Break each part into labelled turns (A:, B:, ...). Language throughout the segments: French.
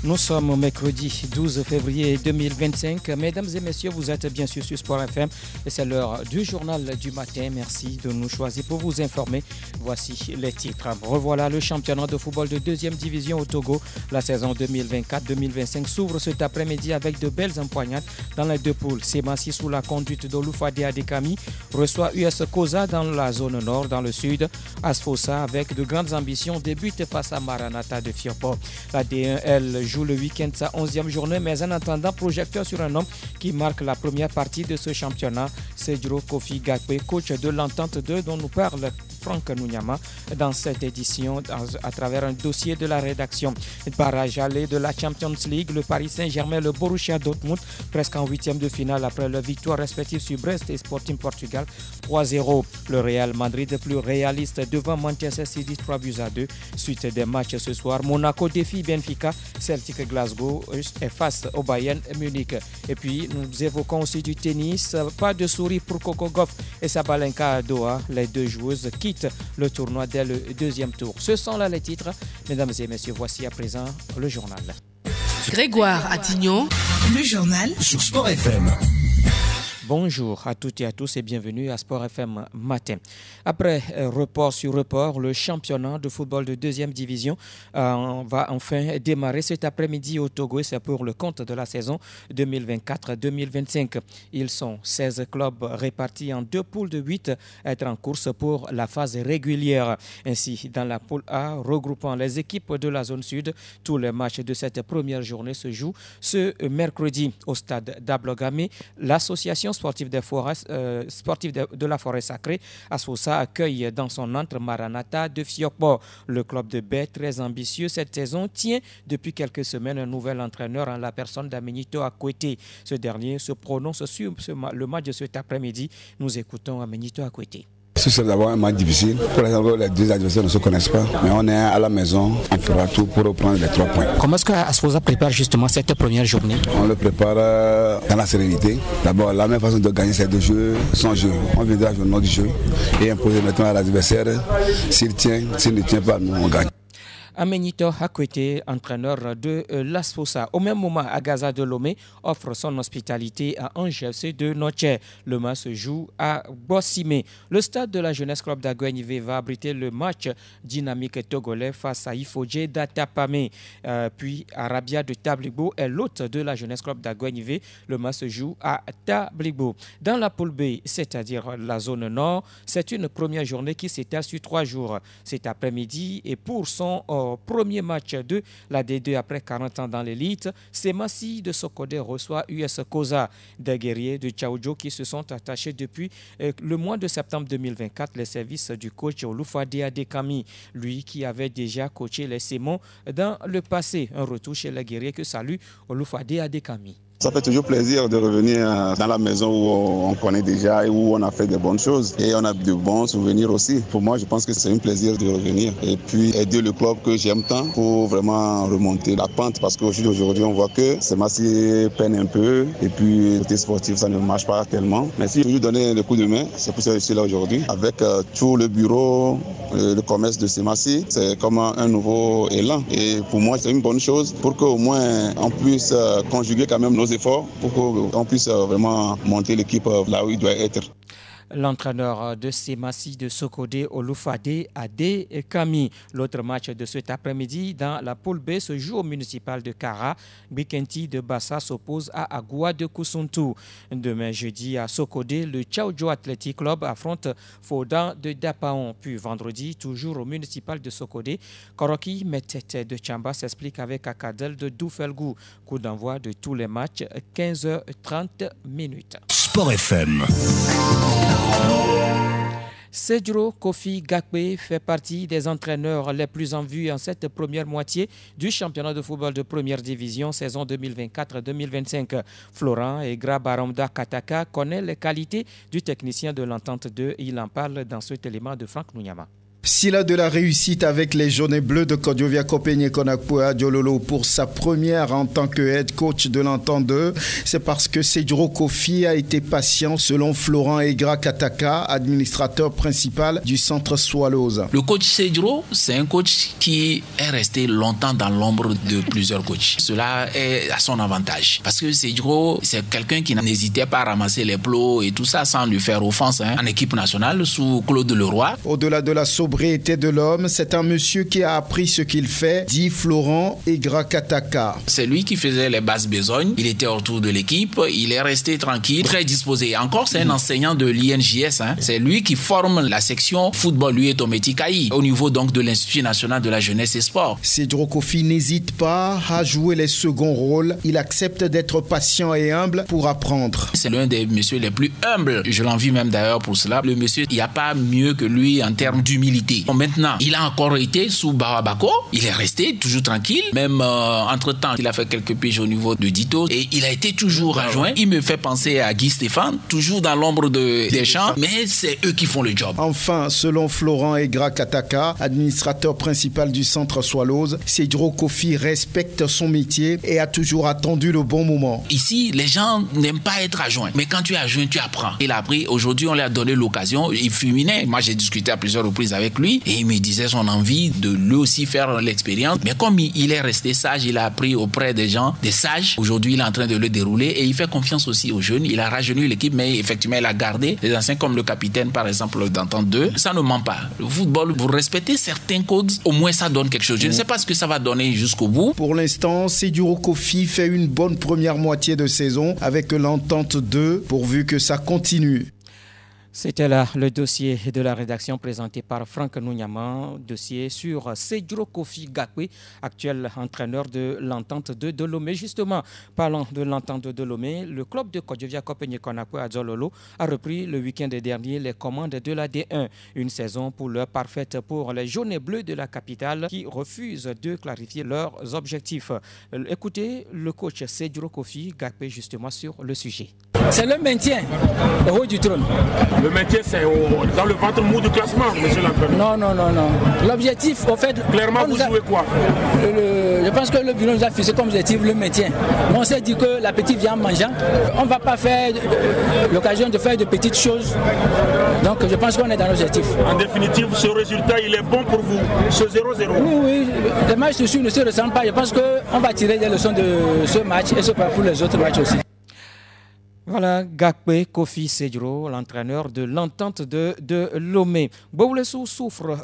A: Nous sommes mercredi 12 février 2025. Mesdames et messieurs, vous êtes bien sûr sur Sport FM et c'est l'heure du journal du matin. Merci de nous choisir pour vous informer. Voici les titres. Revoilà le championnat de football de deuxième division au Togo. La saison 2024-2025 s'ouvre cet après-midi avec de belles empoignades dans les deux poules. Semassi sous la conduite d'Olufade Adekami reçoit US Koza dans la zone nord. Dans le sud, Asfosa avec de grandes ambitions débute face à Maranatha de Fiopo. La D1L joue le week-end sa 11e journée, mais en attendant, projecteur sur un homme qui marque la première partie de ce championnat, Sedro Kofi Gakpe, coach de l'Entente 2 dont nous parle Franck Nounyama dans cette édition à travers un dossier de la rédaction. Barrage aller de la Champions League, le Paris Saint-Germain, le Borussia Dortmund, presque en huitième de finale après leur victoire respective sur Brest et Sporting Portugal 3-0. Le Real Madrid plus réaliste devant Manchester City 3-2. Suite des matchs ce soir, Monaco défie Benfica, Celtic Glasgow est face au Bayern Munich. Et puis nous évoquons aussi du tennis, pas de souris pour Coco Gauff et Sabalenka à Doha. Les deux joueuses quittent le tournoi dès le deuxième tour. Ce sont là les titres. Mesdames et messieurs, voici à présent le journal.
B: Grégoire Attignon,
C: le journal
D: sur Sport FM.
A: Bonjour à toutes et à tous et bienvenue à Sport FM Matin. Après report sur report, le championnat de football de deuxième division va enfin démarrer cet après-midi au Togo et c'est pour le compte de la saison 2024-2025. Ils sont 16 clubs répartis en deux poules de 8 à être en course pour la phase régulière. Ainsi, dans la poule A, regroupant les équipes de la zone sud, tous les matchs de cette première journée se jouent ce mercredi au stade d'Ablogame. L'association sportive de la forêt sacrée, Asfosa accueille dans son antre Maranatha de Fiokpo. Le club de baie, très ambitieux cette saison, tient depuis quelques semaines un nouvel entraîneur en la personne d'Amenito Akwete. Ce dernier se prononce sur le match de cet après-midi. Nous écoutons Amenito Akwete.
E: C'est d'abord un match difficile. Pour l'exemple, les deux adversaires ne se connaissent pas. Mais on est à la maison, on fera tout pour reprendre les 3 points.
A: Comment est-ce que Asfosa prépare justement cette première journée?
E: On le prépare dans la sérénité. D'abord, la meilleure façon de gagner, c'est de jouer son jeu. On viendra jouer notre jeu et imposer maintenant à l'adversaire. S'il tient, s'il ne tient pas, nous on gagne.
A: Amenito Akwete, entraîneur de l'Asfosa. Au même moment, Agaza de Lomé offre son hospitalité à Angers de Noche. Le match se joue à Bossimé. Le stade de la Jeunesse Club d'Aguenivé va abriter le match dynamique togolais face à Ifodje d'Atapame. Puis Arabia de Tablibo est l'hôte de la Jeunesse Club d'Aguenivé. Le match se joue à Tablibo. Dans la poule B, c'est-à-dire la zone nord, c'est une première journée qui s'étale sur 3 jours. Cet après-midi et pour son premier match de la D2 après 40 ans dans l'élite, Semassi de Sokode reçoit US Koza, des guerriers de Tchaoudjo qui se sont attachés depuis le mois de septembre 2024 les services du coach Olufade Adekami, lui qui avait déjà coaché les Sémons dans le passé. Un retour chez les guerriers que salue Olufade Adekami.
F: Ça fait toujours plaisir de revenir dans la maison où on connaît déjà et où on a fait de bonnes choses. Et on a de bons souvenirs aussi. Pour moi, je pense que c'est un plaisir de revenir. Et puis aider le club que j'aime tant pour vraiment remonter la pente. Parce qu'aujourd'hui, on voit que Semassi peine un peu. Et puis, côté sportif, ça ne marche pas tellement. Mais si je lui donner le coup de main, c'est pour ça que je suis là aujourd'hui. Avec tout le bureau, le commerce de Semassi, c'est comme un nouveau élan. Et pour moi, c'est une bonne chose pour qu'au moins on puisse conjuguer quand même nos efforts pour qu'on puisse vraiment monter l'équipe là où il doit être.
A: L'entraîneur de Semassi de Sokode, Olufade Adekami. L'autre match de cet après-midi dans la poule B se joue au municipal de Kara. Bikenti de Bassa s'oppose à Agua de Kusuntu. Demain jeudi à Sokode, le Tchaoudjo Athletic Club affronte Fodan de Dapaon. Puis vendredi, toujours au municipal de Sokode, Koroki Metete de Tchamba s'explique avec Akadel de Doufelgou. Coup d'envoi de tous les matchs, 15h30.
D: Sport FM.
A: Sedro Kofi Gakpe fait partie des entraîneurs les plus en vue en cette première moitié du championnat de football de première division saison 2024-2025. Florent et Grabaramda Kataka connaissent les qualités du technicien de l'Entente 2. Il en parle dans cet élément de Franck Nounyama.
C: S'il a de la réussite avec les jaunes et bleus de Kodjovia Kopegné Konakpo Adjololo pour sa première en tant que head coach de l'Entente 2, c'est parce que Sedjuro Kofi a été patient selon Florent Egra Kataka, administrateur principal du centre Swallows.
G: Le coach Sedjuro, c'est un coach qui est resté longtemps dans l'ombre de plusieurs coachs. Cela est à son avantage parce que Sedjuro, c'est quelqu'un qui n'hésitait pas à ramasser les plots et tout ça sans lui faire offense en équipe nationale sous Claude Leroy.
C: Au-delà de la sobriété de l'homme, c'est un monsieur qui a appris ce qu'il fait, dit Florent Egra Kataka.
G: C'est lui qui faisait les basses besognes, il était autour de l'équipe, il est resté tranquille, très disposé. Encore, c'est un enseignant de l'INJS, c'est lui qui forme la section football, lui et Tometi Kayi, au niveau donc de l'Institut national de la jeunesse et sport.
C: Sedjuro Kofi n'hésite pas à jouer les seconds rôles, il accepte d'être patient et humble pour apprendre.
G: C'est l'un des messieurs les plus humbles, je l'envie même d'ailleurs pour cela. Le monsieur, il n'y a pas mieux que lui en termes d'humilité. Maintenant, il a encore été sous Bawabako, il est resté toujours tranquille, même entre-temps, il a fait quelques piges au niveau de Dito et il a été toujours adjoint. Il me fait penser à Guy Stéphane, toujours dans l'ombre des champs, mais c'est eux qui font le job.
C: Enfin, selon Florent Egra Kataka, administrateur principal du centre Swallows, Sedjuro Kofi respecte son métier et a toujours attendu le bon moment.
G: Ici, les gens n'aiment pas être adjoint, mais quand tu es adjoint, tu apprends. Il a appris, aujourd'hui on lui a donné l'occasion, il fulminait. Moi j'ai discuté à plusieurs reprises avec lui et il me disait son envie de lui aussi faire l'expérience. Mais comme il est resté sage, il a appris auprès des gens, des sages. Aujourd'hui, il est en train de le dérouler et il fait confiance aussi aux jeunes. Il a rajeuni l'équipe, mais effectivement, il a gardé des anciens comme le capitaine, par exemple, d'Entente 2. Ça ne ment pas. Le football, vous respectez certains codes, au moins ça donne quelque chose. Je ne sais pas ce que ça va donner jusqu'au bout.
C: Pour l'instant, Sedjuro Kofi fait une bonne première moitié de saison avec l'Entente 2, pourvu que ça continue.
A: C'était là le dossier de la rédaction présenté par Franck Nouniaman, dossier sur Sedjuro Kofi Gakwe, actuel entraîneur de l'Entente de Lomé. Justement, parlant de l'Entente de Lomé, le club de Kodjovia Kopegné Konakpo Adjololo a repris le week-end dernier les commandes de la D1. Une saison pour l'heure parfaite pour les jaunes et bleus de la capitale qui refusent de clarifier leurs objectifs. Écoutez le coach Sedjuro Kofi Gakwe justement sur le sujet.
H: C'est le maintien au haut du trône.
I: Le maintien, c'est dans le ventre mou du classement, monsieur l'entraîneur.
H: Non. L'objectif, au fait...
I: Clairement, vous jouez quoi?
H: Je pense que le bureau nous a fixé comme objectif le maintien. On s'est dit que l'appétit vient en mangeant. On ne va pas faire l'occasion de faire de petites choses. Donc, je pense qu'on est dans l'objectif.
I: En définitive, ce résultat, il est bon pour vous, ce 0-0.
H: Oui. Les matchs dessus ne se ressemblent pas. Je pense qu'on va tirer des leçons de ce match et ce pour les autres matchs aussi.
A: Voilà, Gakwe Kofi Sedjuro, l'entraîneur de l'Entente de Lomé. Boulesso souffle,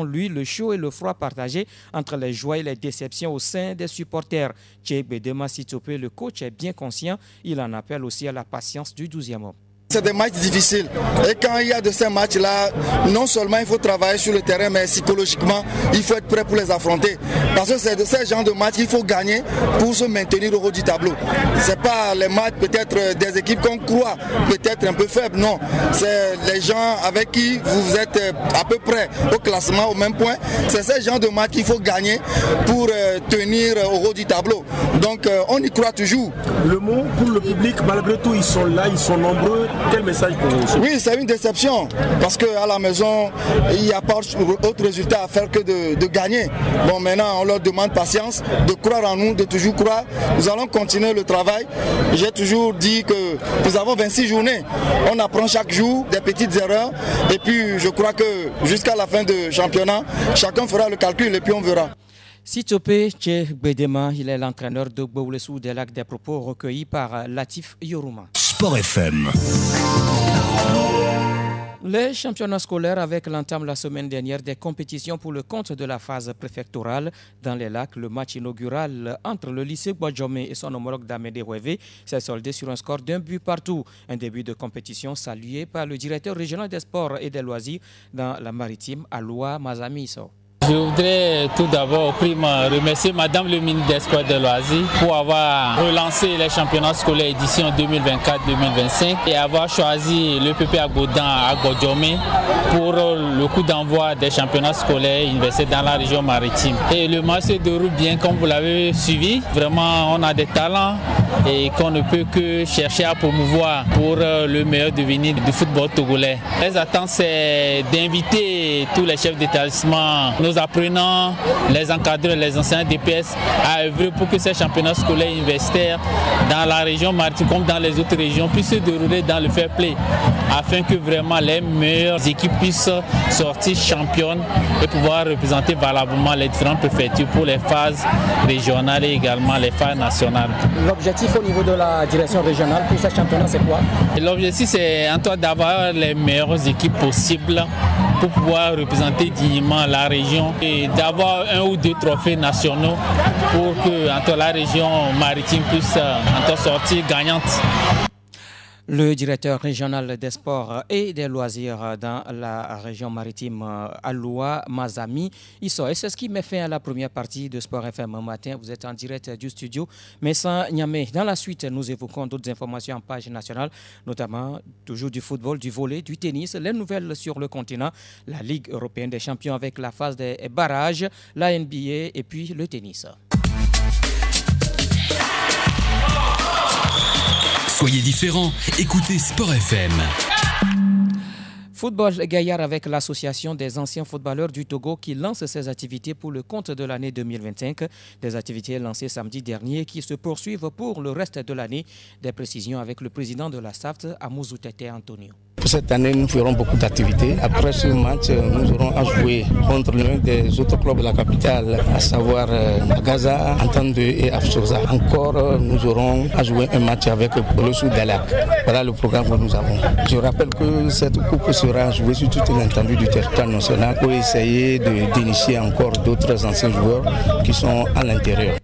A: lui, le chaud et le froid partagé entre les joies et les déceptions au sein des supporters. Tchèque Bedema Sitope, le coach, est bien conscient. Il en appelle aussi à la patience du 12e homme.
J: C'est des matchs difficiles et quand il y a de ces matchs-là, non seulement il faut travailler sur le terrain, mais psychologiquement, il faut être prêt pour les affronter. Parce que c'est de ces genres de matchs qu'il faut gagner pour se maintenir au haut du tableau. Ce n'est pas les matchs peut-être des équipes qu'on croit peut-être un peu faibles, non. C'est les gens avec qui vous êtes à peu près au classement, au même point. C'est ces genres de matchs qu'il faut gagner pour tenir au haut du tableau. Donc on y croit toujours.
I: Le mot pour le public, malgré tout, ils sont là, ils sont nombreux. Quel message pour vous?
J: Oui, c'est une déception parce qu'à la maison, il n'y a pas autre résultat à faire que de gagner. Bon, maintenant, on leur demande patience, de croire en nous, de toujours croire. Nous allons continuer le travail. J'ai toujours dit que nous avons 26 journées. On apprend chaque jour des petites erreurs et puis je crois que jusqu'à la fin du championnat, chacun fera le calcul et puis on verra.
A: Sitope Tchèque Bedema, il est l'entraîneur de Boulesso des Lacs, des propos recueillis par Latif Yoruma.
D: Sport FM.
A: Les championnats scolaires avec l'entame la semaine dernière des compétitions pour le compte de la phase préfectorale dans les Lacs. Le match inaugural entre le lycée Boadjomé et son homologue d'Amédée Rouévé s'est soldé sur un score d'un but partout. Un début de compétition salué par le directeur régional des sports et des loisirs dans la Maritime, Aloua Mazamiso.
K: Je voudrais tout d'abord remercier Madame le ministre des Sports et des Loisirs pour avoir relancé les championnats scolaires édition 2024-2025 et avoir choisi le PP Agodan à Boadjomé pour le coup d'envoi des championnats scolaires universitaires dans la région maritime. Et le match se déroule bien comme vous l'avez suivi. Vraiment, on a des talents et qu'on ne peut que chercher à promouvoir pour le meilleur devenir du football togolais. Les attentes, c'est d'inviter tous les chefs d'établissement, nos apprenants, les encadreurs, les enseignants DPS à œuvrer pour que ces championnats scolaires universitaires dans la région maritime comme dans les autres régions puissent se dérouler dans le fair play afin que vraiment les meilleures équipes puissent sortir championnes et pouvoir représenter valablement les différentes préfectures pour les phases régionales et également les phases nationales.
H: L'objectif au niveau de la direction régionale pour ces championnats, c'est quoi?
K: L'objectif, c'est en toi d'avoir les meilleures équipes possibles pour pouvoir représenter dignement la région et d'avoir un ou deux trophées nationaux pour que la région maritime puisse sortir gagnante.
A: Le directeur régional des sports et des loisirs dans la région maritime Aloua Mazami Isso. Et c'est ce qui met fin à la première partie de Sport FM matin. Vous êtes en direct du studio Messan Niamey. Dans la suite, nous évoquons d'autres informations en page nationale, notamment toujours du football, du volley, du tennis, les nouvelles sur le continent, la Ligue européenne des champions avec la phase des barrages, la NBA et puis le tennis.
D: Soyez différents, écoutez Sport FM.
A: Football Gaillard avec l'association des anciens footballeurs du Togo qui lance ses activités pour le compte de l'année 2025. Des activités lancées samedi dernier qui se poursuivent pour le reste de l'année. Des précisions avec le président de la SAFT, Amouzou Tete Antonio.
L: Pour cette année, nous ferons beaucoup d'activités. Après ce match, nous aurons à jouer contre l'un des autres clubs de la capitale, à savoir Gaza, Antande et Afsoza. Encore, nous aurons à jouer un match avec le Sud Dalak. Voilà le programme que nous avons. Je rappelle que cette coupe sera jouée sur toute l'étendue du territoire national pour essayer d'initier encore d'autres anciens joueurs qui sont à l'intérieur.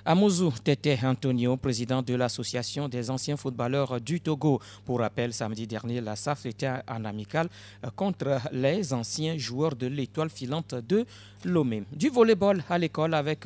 A: Amouzou Tete Antonio, président de l'association des anciens footballeurs du Togo. Pour rappel, samedi dernier, la SAF était en amical contre les anciens joueurs de l'étoile filante de Lomé. Du volleyball à l'école avec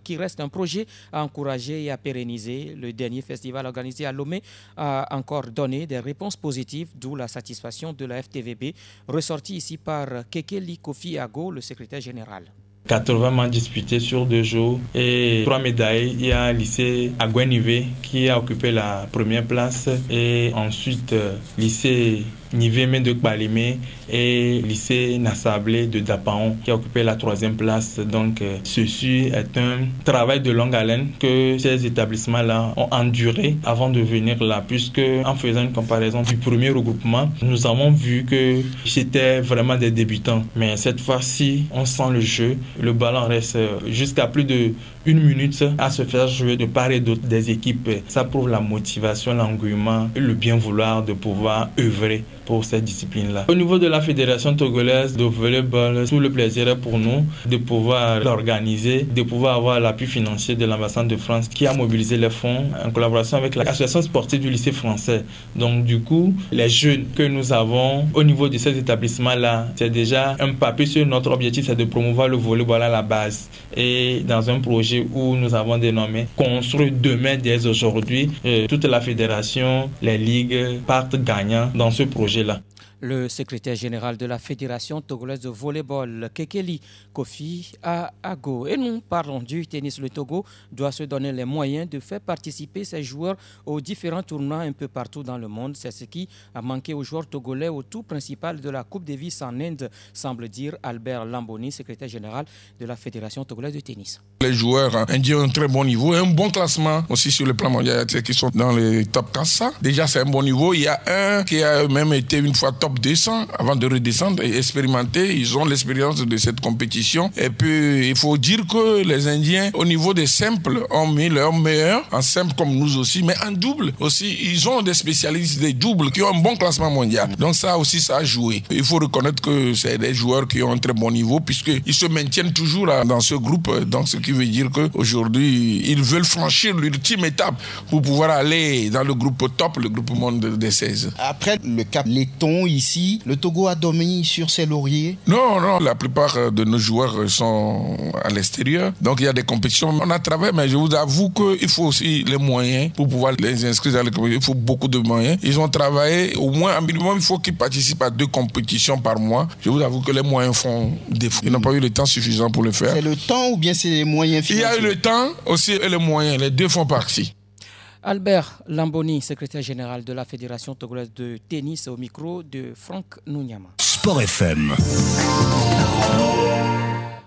A: qui reste un projet à encourager et à pérenniser. Le dernier festival organisé à Lomé a encore donné des réponses positives, d'où la satisfaction de la FTVB, ressortie ici par Kekeli Kofi Ago, le secrétaire général.
M: 80 matchs disputés sur 2 jours et 3 médailles. Il y a le lycée Agouenivé qui a occupé la première place et ensuite lycée Nivémé de Kbalimé et lycée Nassablé de Dapaon qui a occupé la 3e place. Donc ceci est un travail de longue haleine que ces établissements-là ont enduré avant de venir là, puisque en faisant une comparaison du premier regroupement, nous avons vu que c'était vraiment des débutants. Mais cette fois-ci, on sent le jeu. Le ballon reste jusqu'à plus de 1 minute à se faire jouer de part et d'autre des équipes. Ça prouve la motivation, l'engouement et le bien vouloir de pouvoir œuvrer pour cette discipline-là. Au niveau de la Fédération togolaise de volleyball, tout le plaisir est pour nous de pouvoir l'organiser, de pouvoir avoir l'appui financier de l'ambassade de France qui a mobilisé les fonds en collaboration avec l'association sportive du lycée français. Donc du coup, les jeunes que nous avons au niveau de ces établissements-là, c'est déjà un papier sur notre objectif, c'est de promouvoir le volleyball à la base. Et dans un projet où nous avons dénommé Construire demain dès aujourd'hui, toute la fédération, les ligues partent gagnants dans ce projet-là.
A: Le secrétaire général de la Fédération togolaise de volleyball, Kekeli Kofi Ago. Et nous parlons du tennis. Le Togo doit se donner les moyens de faire participer ses joueurs aux différents tournois un peu partout dans le monde. C'est ce qui a manqué aux joueurs togolais au tour principal de la Coupe Davis en Inde, semble dire Albert Lamboni, secrétaire général de la Fédération togolaise de tennis.
N: Les joueurs indiens ont un très bon niveau et un bon classement aussi sur le plan mondial, qui sont dans les top 400. Déjà, c'est un bon niveau. Il y a un qui a même été une fois top 200 avant de redescendre et expérimenter. Ils ont l'expérience de cette compétition. Et puis, il faut dire que les Indiens, au niveau des simples, ont mis leur meilleur en simple comme nous aussi, mais en double aussi. Ils ont des spécialistes des doubles qui ont un bon classement mondial. Donc ça aussi, ça a joué. Il faut reconnaître que c'est des joueurs qui ont un très bon niveau puisqu'ils se maintiennent toujours dans ce groupe. Donc, ce qui veut dire qu'aujourd'hui, ils veulent franchir l'ultime étape pour pouvoir aller dans le groupe top, le groupe monde des 16.
C: Après le cap laiton ici, le Togo a dormi sur ses lauriers?
N: Non, la plupart de nos joueurs sont à l'extérieur. Donc il y a des compétitions. On a travaillé, mais je vous avoue qu'il faut aussi les moyens pour pouvoir les inscrire dans les compétitions. Il faut beaucoup de moyens. Ils ont travaillé, au moins, un minimum, il faut qu'ils participent à 2 compétitions par mois. Je vous avoue que les moyens font défaut. Ils n'ont pas eu le temps suffisant pour le faire.
C: C'est le temps ou bien c'est les moyens financiers?
N: Il y a eu le temps aussi et les moyens. Les 2 font partie.
A: Albert Lamboni, secrétaire général de la Fédération togolaise de tennis, au micro de Franck Nounyama.
O: Sport FM.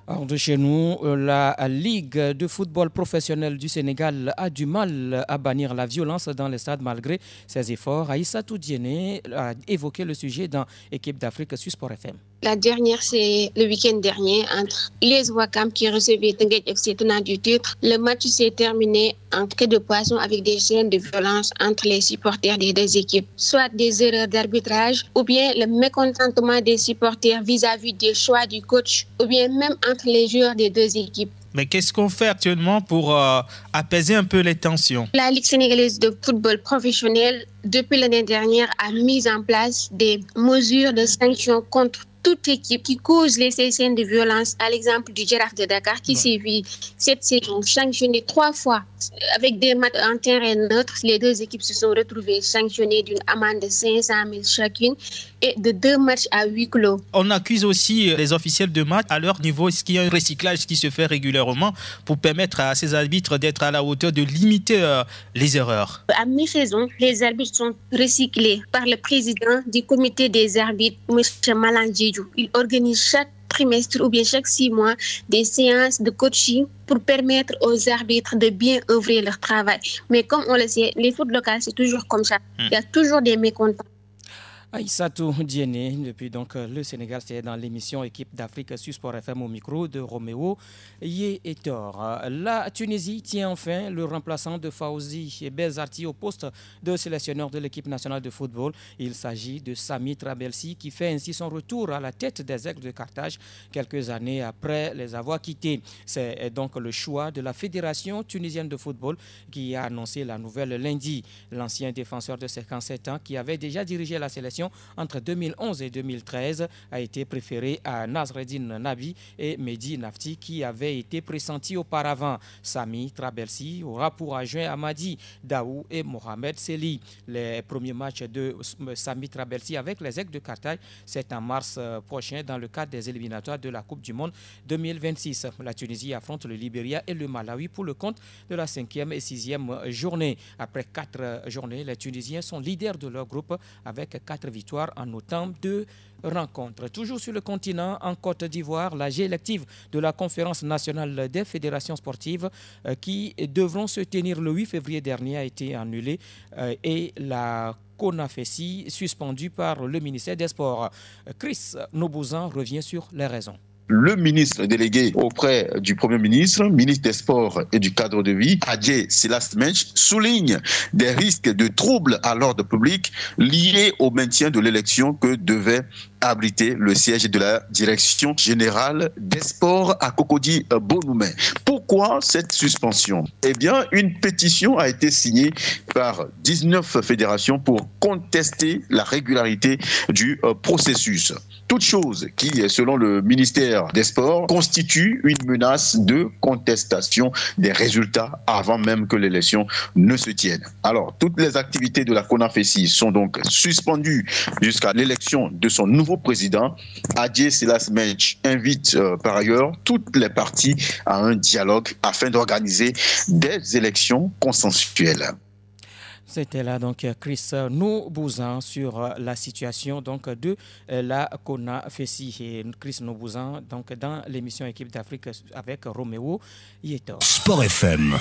A: Hors de chez nous, la Ligue de football professionnel du Sénégal a du mal à bannir la violence dans les stades malgré ses efforts. Aïssatou Diéné a évoqué le sujet dans Équipe d'Afrique sur Sport FM.
P: La dernière, c'est le week-end dernier entre les Ouakam qui recevaient Tenguet FC tenant du titre. Le match s'est terminé en queue de poisson avec des scènes de violence entre les supporters des deux équipes. Soit des erreurs d'arbitrage ou bien le mécontentement des supporters vis-à-vis des choix du coach ou bien même entre les joueurs des deux équipes.
Q: Mais qu'est-ce qu'on fait actuellement pour apaiser un peu les tensions?
P: La Ligue sénégalaise de football professionnel, depuis l'année dernière, a mis en place des mesures de sanctions contre toute équipe qui cause les scènes de violence, à l'exemple du Giraffe de Dakar qui s'est vu cette saison sanctionné 3 fois avec des matchs en terrain neutre. Les deux équipes se sont retrouvées sanctionnées d'une amende de 500 000 chacune et de 2 matchs à huis clos.
Q: On accuse aussi les officiels de match à leur niveau. Est-ce qu'il y a un recyclage qui se fait régulièrement pour permettre à ces arbitres d'être à la hauteur, de limiter les erreurs?
P: À mi-saison, les arbitres sont recyclés par le président du comité des arbitres, M. Malangé. Il organise chaque trimestre ou bien chaque 6 mois des séances de coaching pour permettre aux arbitres de bien œuvrer leur travail. Mais comme on le sait, les foot locales, c'est toujours comme ça. Il y a toujours des mécontents.
A: Aïssatou Diéné, depuis donc le Sénégal, c'est dans l'émission Équipe d'Afrique sur Sport FM au micro de Roméo Yétor. La Tunisie tient enfin le remplaçant de Fawzi Belzarti au poste de sélectionneur de l'équipe nationale de football. Il s'agit de Sami Trabelsi qui fait ainsi son retour à la tête des Aigles de Carthage quelques années après les avoir quittés. C'est donc le choix de la Fédération tunisienne de football qui a annoncé la nouvelle lundi. L'ancien défenseur de 57 ans qui avait déjà dirigé la sélection entre 2011 et 2013 a été préféré à Nasreddine Nabi et Mehdi Nafti qui avaient été pressentis auparavant. Sami Trabelsi aura pour adjoint Amadi Daou et Mohamed Seli. Les premiers matchs de Sami Trabelsi avec les Aigles de Carthage, c'est en mars prochain dans le cadre des éliminatoires de la Coupe du Monde 2026. La Tunisie affronte le Libéria et le Malawi pour le compte de la 5e et 6e journée. Après 4 journées, les Tunisiens sont leaders de leur groupe avec 4 victoires en autant de rencontres. Toujours sur le continent, en Côte d'Ivoire, la élective de la Conférence nationale des fédérations sportives qui devront se tenir le 8 février dernier a été annulée et la CONAFESI suspendue par le ministère des Sports. Chris Nobouzan revient sur les raisons.
R: Le ministre délégué auprès du Premier ministre, ministre des Sports et du Cadre de vie, Adjé Silasmench, souligne des risques de troubles à l'ordre public liés au maintien de l'élection que devait abriter le siège de la Direction générale des sports à Cocody Bonhoumé. Pourquoi cette suspension? Eh bien, une pétition a été signée par 19 fédérations pour contester la régularité du processus. Toute chose qui, selon le ministère des Sports, constitue une menace de contestation des résultats avant même que l'élection ne se tienne. Alors, toutes les activités de la CONAFESI sont donc suspendues jusqu'à l'élection de son nouveau président. Adjé Silasmench invite par ailleurs toutes les parties à un dialogue afin d'organiser des élections consensuelles.
A: C'était là donc Chris Nobouzan sur la situation donc de la CONAFESI et Chris Nobouzan donc dans l'émission Équipe d'Afrique avec Roméo Yétor.
O: Sport FM.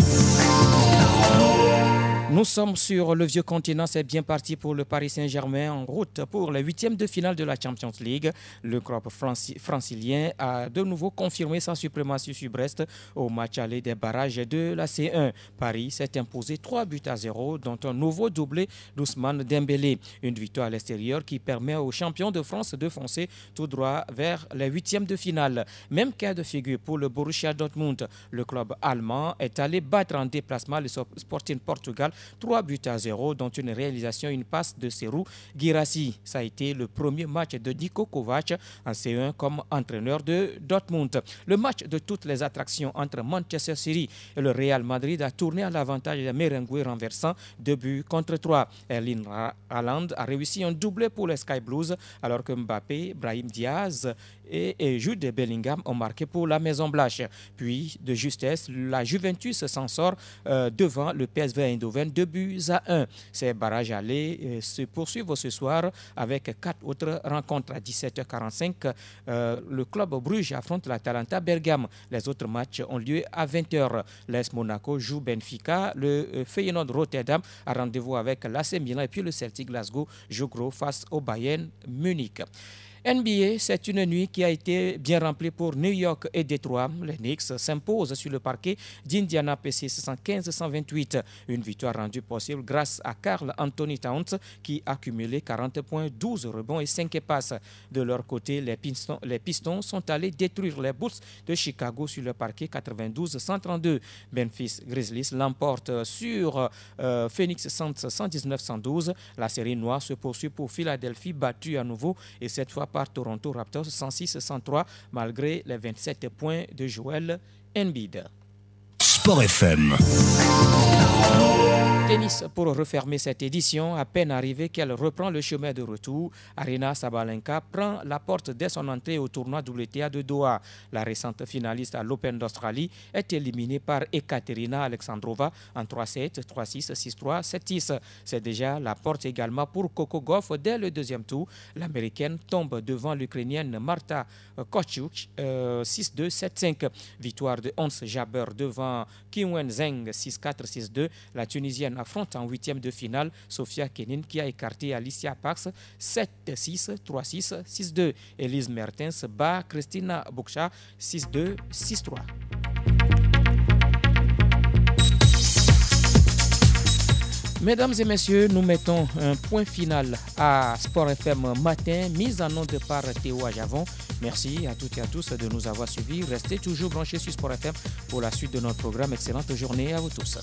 A: Nous sommes sur le vieux continent, c'est bien parti pour le Paris Saint-Germain en route pour les 8e de finale de la Champions League. Le club francilien a de nouveau confirmé sa suprématie sur Brest au match aller des barrages de la C1. Paris s'est imposé 3-0, dont un nouveau doublé d'Ousmane Dembélé. Une victoire à l'extérieur qui permet aux champions de France de foncer tout droit vers les 8e de finale. Même cas de figure pour le Borussia Dortmund. Le club allemand est allé battre en déplacement le Sporting Portugal 3-0, dont une réalisation, une passe de Serhou Guirassy. Ça a été le premier match de Niko Kovac en C1 comme entraîneur de Dortmund. Le match de toutes les attractions entre Manchester City et le Real Madrid a tourné à l'avantage des Merengue renversant 2-3. Erling Haaland a réussi un doublé pour les Sky Blues alors que Mbappé, Brahim Diaz et Jude Bellingham ont marqué pour la Maison Blanche. Puis, de justesse, la Juventus s'en sort devant le PSV Eindhoven Saint-Étienne 2-1. Ces barrages allés se poursuivent ce soir avec 4 autres rencontres. À 17h45, le club Bruges affronte l'Atalanta Bergame. Les autres matchs ont lieu à 20h. L'AS Monaco joue Benfica. Le Feyenoord Rotterdam a rendez-vous avec l'AC Milan et puis le Celtic Glasgow joue gros face au Bayern Munich. NBA, c'est une nuit qui a été bien remplie pour New York et Détroit. Les Knicks s'imposent sur le parquet d'Indiana Pacers 115-128. Une victoire rendue possible grâce à Karl Anthony Towns qui a cumulé 40 points, 12 rebonds et 5 passes. De leur côté, les Pistons sont allés détruire les Bulls de Chicago sur le parquet 92-132. Memphis Grizzlies l'emporte sur Phoenix Suns 119-112. La série noire se poursuit pour Philadelphie battue à nouveau et cette fois par Toronto Raptors 106-103 malgré les 27 points de Joel Embiid.
O: Sport FM.
A: Tennis pour refermer cette édition. À peine arrivée qu'elle reprend le chemin de retour, Aryna Sabalenka prend la porte dès son entrée au tournoi WTA de Doha. La récente finaliste à l'Open d'Australie est éliminée par Ekaterina Alexandrova en 3-7, 3-6, 6-3, 7-6. C'est déjà la porte également pour Coco Gauff dès le deuxième tour. L'Américaine tombe devant l'Ukrainienne Marta Kostyuk 6-2, 7-5. Victoire de Ons Jabeur devant Qinwen Zheng 6-4, 6-2. La Tunisienne affronte en huitième de finale Sofia Kenin qui a écarté Alicia Pax 7-6, 3-6, 6-2. Elise Mertens bat Kristina Buksha 6-2, 6-3. Mesdames et messieurs, nous mettons un point final à Sport FM matin, mise en onde par Théo Ajavon. Merci à toutes et à tous de nous avoir suivis. Restez toujours branchés sur Sport FM pour la suite de notre programme. Excellente journée à vous tous.